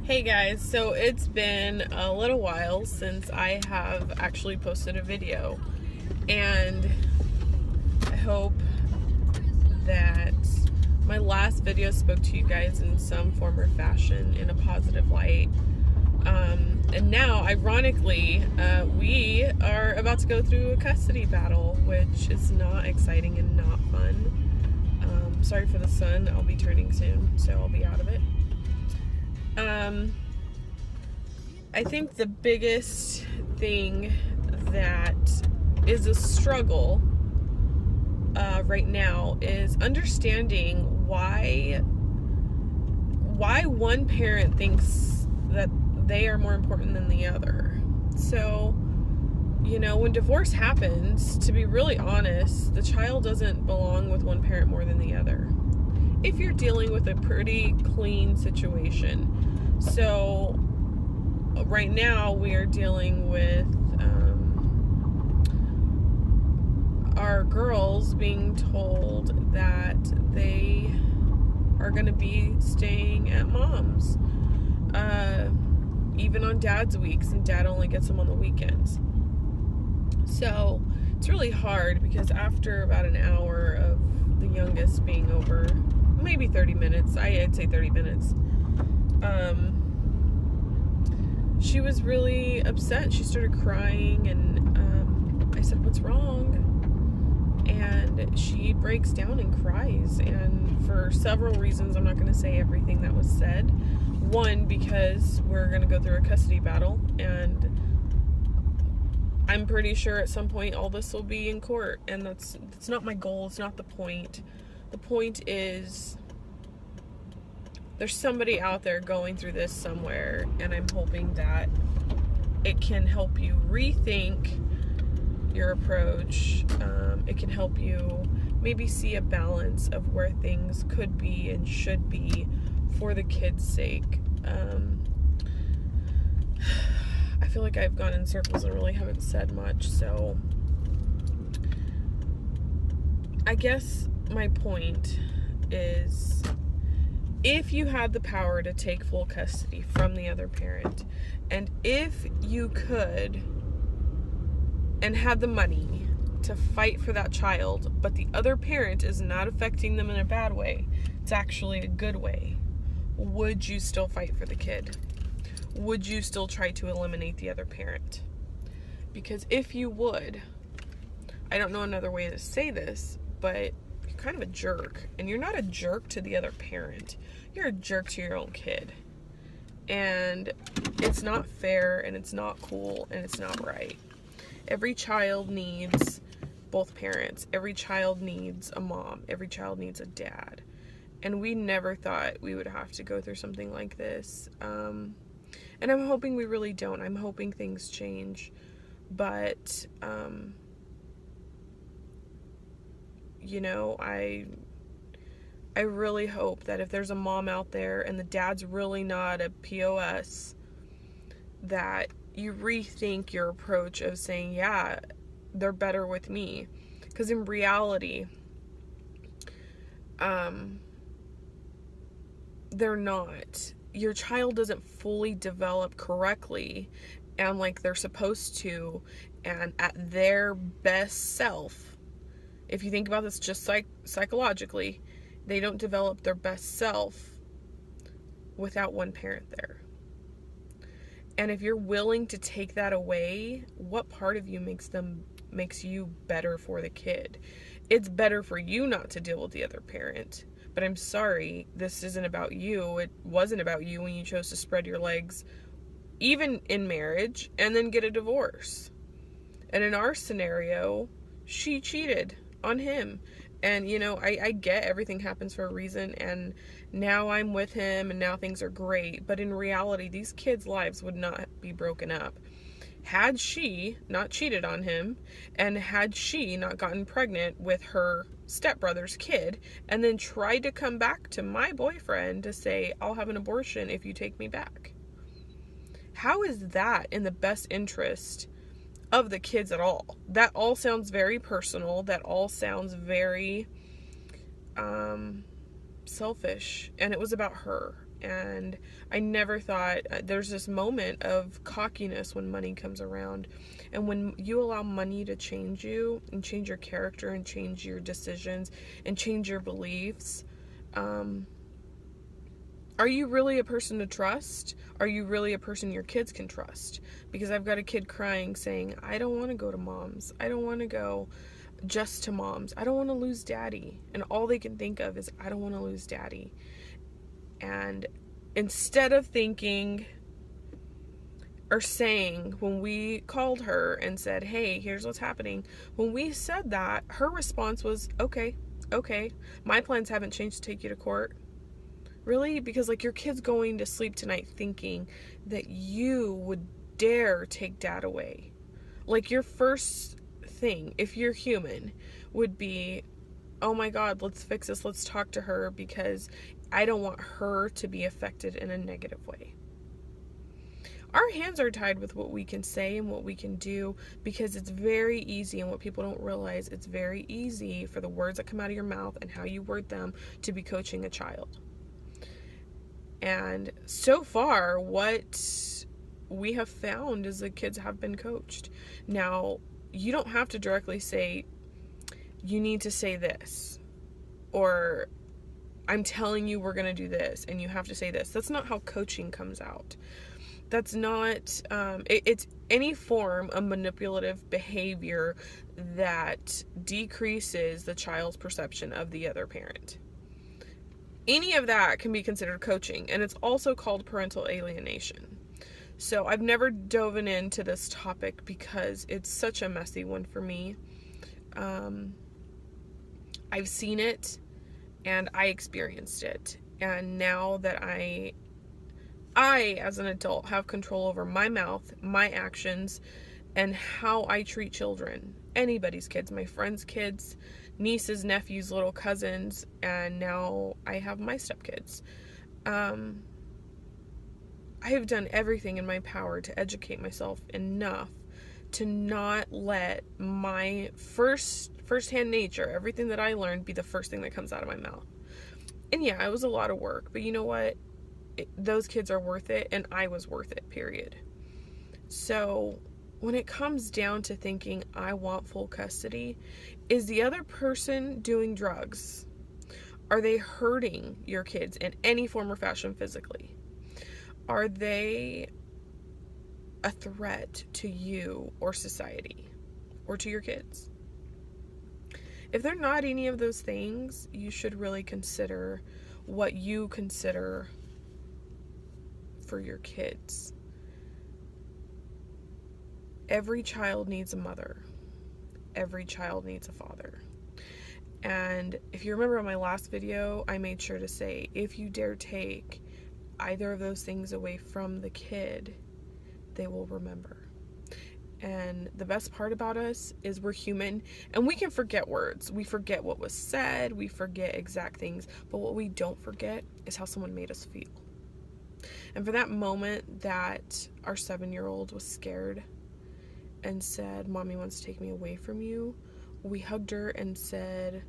Hey guys, so it's been a little while since I have actually posted a video, and I hope that my last video spoke to you guys in some form or fashion in a positive light. And now, ironically, we are about to go through a custody battle, which is not exciting and not fun. Sorry for the sun, I'll be turning soon, so I'll be out of it. I think the biggest thing that is a struggle right now is understanding why one parent thinks that they are more important than the other. So, when divorce happens, to be really honest, the child doesn't belong with one parent more than the other. If you're dealing with a pretty clean situation. So, right now we are dealing with our girls being told that they are going to be staying at mom's, even on dad's weeks, and dad only gets them on the weekends. So it's really hard because after about an hour of the youngest being over, maybe 30 minutes, I'd say 30 minutes, she was really upset. She started crying, and I said, "What's wrong?" And she breaks down and cries, and for several reasons. I'm not going to say everything that was said. One, because we're going to go through a custody battle, and I'm pretty sure at some point all this will be in court, and that's not my goal. It's not the point. The point is there's somebody out there going through this somewhere, and I'm hoping that it can help you rethink your approach. It can help you maybe see a balance of where things could be and should be for the kids' sake. I feel like I've gone in circles and really haven't said much, so I guess my point is, if you had the power to take full custody from the other parent, and if you could and had the money to fight for that child, but the other parent is not affecting them in a bad way, it's actually a good way, would you still fight for the kid? Would you still try to eliminate the other parent? Because if you would, I don't know another way to say this, but you're kind of a jerk. And you're not a jerk to the other parent. You're a jerk to your own kid. And it's not fair, and it's not cool, and it's not right. Every child needs both parents. Every child needs a mom. Every child needs a dad. And we never thought we would have to go through something like this. And I'm hoping we really don't. I'm hoping things change. But, I really hope that if there's a mom out there and the dad's really not a POS, that you rethink your approach of saying, yeah, they're better with me. Because in reality, they're not. Your child doesn't fully develop correctly and like they're supposed to and at their best self. If you think about this just psychologically, they don't develop their best self without one parent there. And if you're willing to take that away, what part of you makes you better for the kid? It's better for you not to deal with the other parent. But I'm sorry, this isn't about you. It wasn't about you when you chose to spread your legs, even in marriage, and then get a divorce. And in our scenario, she cheated on him. And, I get everything happens for a reason, and now I'm with him, and now things are great. But in reality, these kids' lives would not be broken up had she not cheated on him, and had she not gotten pregnant with her stepbrother's kid, and then tried to come back to my boyfriend to say, I'll have an abortion if you take me back. How is that in the best interest of the kids at all? That all sounds very personal. That all sounds very selfish, and it was about her. And I never thought, there's this moment of cockiness when money comes around. And when you allow money to change you and change your character and change your decisions and change your beliefs, are you really a person to trust? Are you really a person your kids can trust? Because I've got a kid crying saying, I don't want to go to mom's. I don't want to go just to mom's. I don't want to lose daddy. And all they can think of is, I don't want to lose daddy. And instead of thinking or saying, when we called her and said, hey, here's what's happening, when we said that, her response was, okay, my plans haven't changed to take you to court. Really? Because like, your kid's going to sleep tonight thinking that you would dare take dad away. Like, your first thing, if you're human, would be, oh my God, let's fix this. Let's talk to her, because I don't want her to be affected in a negative way. Our hands are tied with what we can say and what we can do, because it's very easy, and what people don't realize, it's very easy for the words that come out of your mouth and how you word them to be coaching a child. And so far, what we have found is that kids have been coached. Now, you don't have to directly say, you need to say this, or I'm telling you we're going to do this and you have to say this. That's not how coaching comes out. That's not, it's any form of manipulative behavior that decreases the child's perception of the other parent. Any of that can be considered coaching, and it's also called parental alienation. So I've never dove into this topic because it's such a messy one for me. I've seen it and I experienced it. And now that I as an adult have control over my mouth, my actions, and how I treat children, anybody's kids, my friends' kids, nieces, nephews, little cousins, and now I have my stepkids. I have done everything in my power to educate myself enough to not let my first-hand nature, everything that I learned, be the first thing that comes out of my mouth. And yeah, it was a lot of work, but you know what? Those kids are worth it, and I was worth it, period. So when it comes down to thinking I want full custody, is the other person doing drugs? Are they hurting your kids in any form or fashion physically? Are they a threat to you or society or to your kids? If they're not any of those things, you should really consider what you consider for your kids. Every child needs a mother. Every child needs a father. And if you remember on my last video, I made sure to say, if you dare take either of those things away from the kid, they will remember. And the best part about us is we're human, and we can forget words. We forget what was said, we forget exact things, but what we don't forget is how someone made us feel. And for that moment that our 7-year-old was scared and said, Mommy wants to take me away from you, we hugged her and said,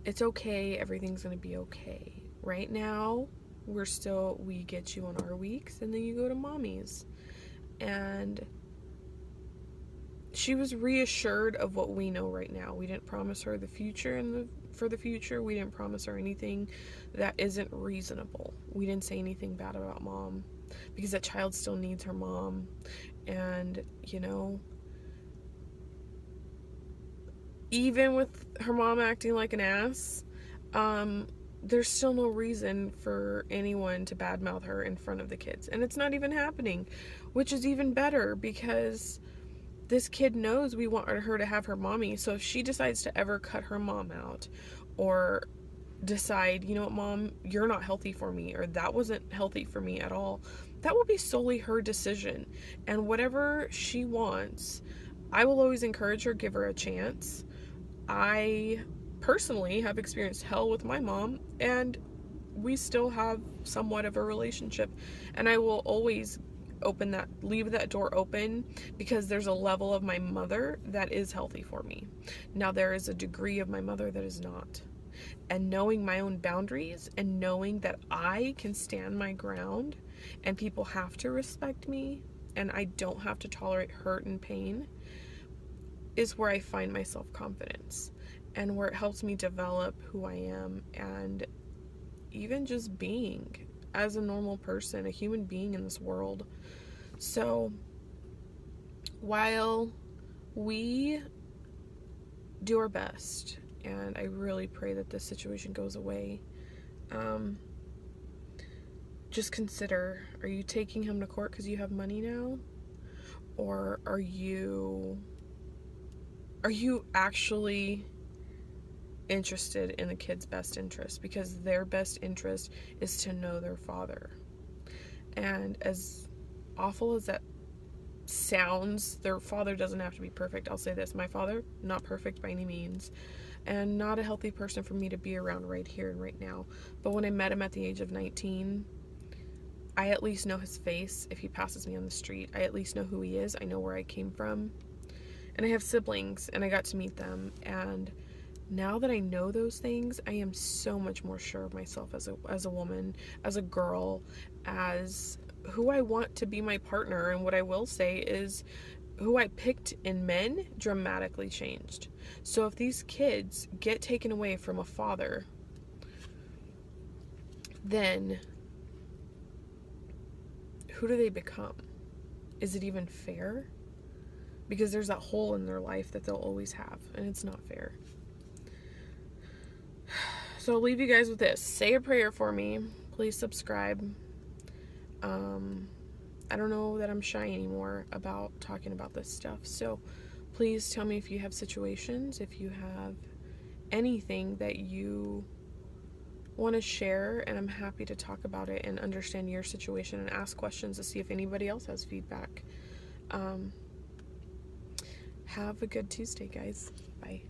it's okay, everything's gonna be okay. Right now, we get you on our weeks, and then you go to Mommy's. And she was reassured of what we know right now. We didn't promise her the future, for the future, we didn't promise her anything that isn't reasonable. We didn't say anything bad about Mom, because that child still needs her mom. And, you know, even with her mom acting like an ass, there's still no reason for anyone to badmouth her in front of the kids. And it's not even happening, which is even better, because this kid knows we want her to have her mommy. So if she decides to ever cut her mom out, or decide, you know what, Mom, you're not healthy for me, or that wasn't healthy for me at all, that will be solely her decision. And whatever she wants, I will always encourage her, give her a chance. I personally have experienced hell with my mom, and we still have somewhat of a relationship, and I will always leave that door open, because there's a level of my mother that is healthy for me. Now there is a degree of my mother that is not. And knowing my own boundaries and knowing that I can stand my ground and people have to respect me and I don't have to tolerate hurt and pain is where I find my self-confidence, and where it helps me develop who I am, and even just being as a normal person, a human being in this world. So while we do our best, and I really pray that this situation goes away, just consider, are you taking him to court because you have money now? Or are you actually interested in the kid's best interest? Because their best interest is to know their father. And as awful as that sounds, their father doesn't have to be perfect. I'll say this, my father, not perfect by any means, and not a healthy person for me to be around right here and right now. But when I met him at the age of 19, I at least know his face. If he passes me on the street, I at least know who he is. I know where I came from. And I have siblings, and I got to meet them. And now that I know those things, I am so much more sure of myself as a woman, as a girl, as who I want to be my partner. And what I will say is, who I picked in men dramatically changed. So if these kids get taken away from a father, then who do they become? Is it even fair? Because there's that hole in their life that they'll always have, and it's not fair. So I'll leave you guys with this. Say a prayer for me. Please subscribe. I don't know that I'm shy anymore about talking about this stuff. So please tell me if you have situations, if you have anything that you want to share, and I'm happy to talk about it and understand your situation and ask questions to see if anybody else has feedback. Have a good Tuesday, guys. Bye.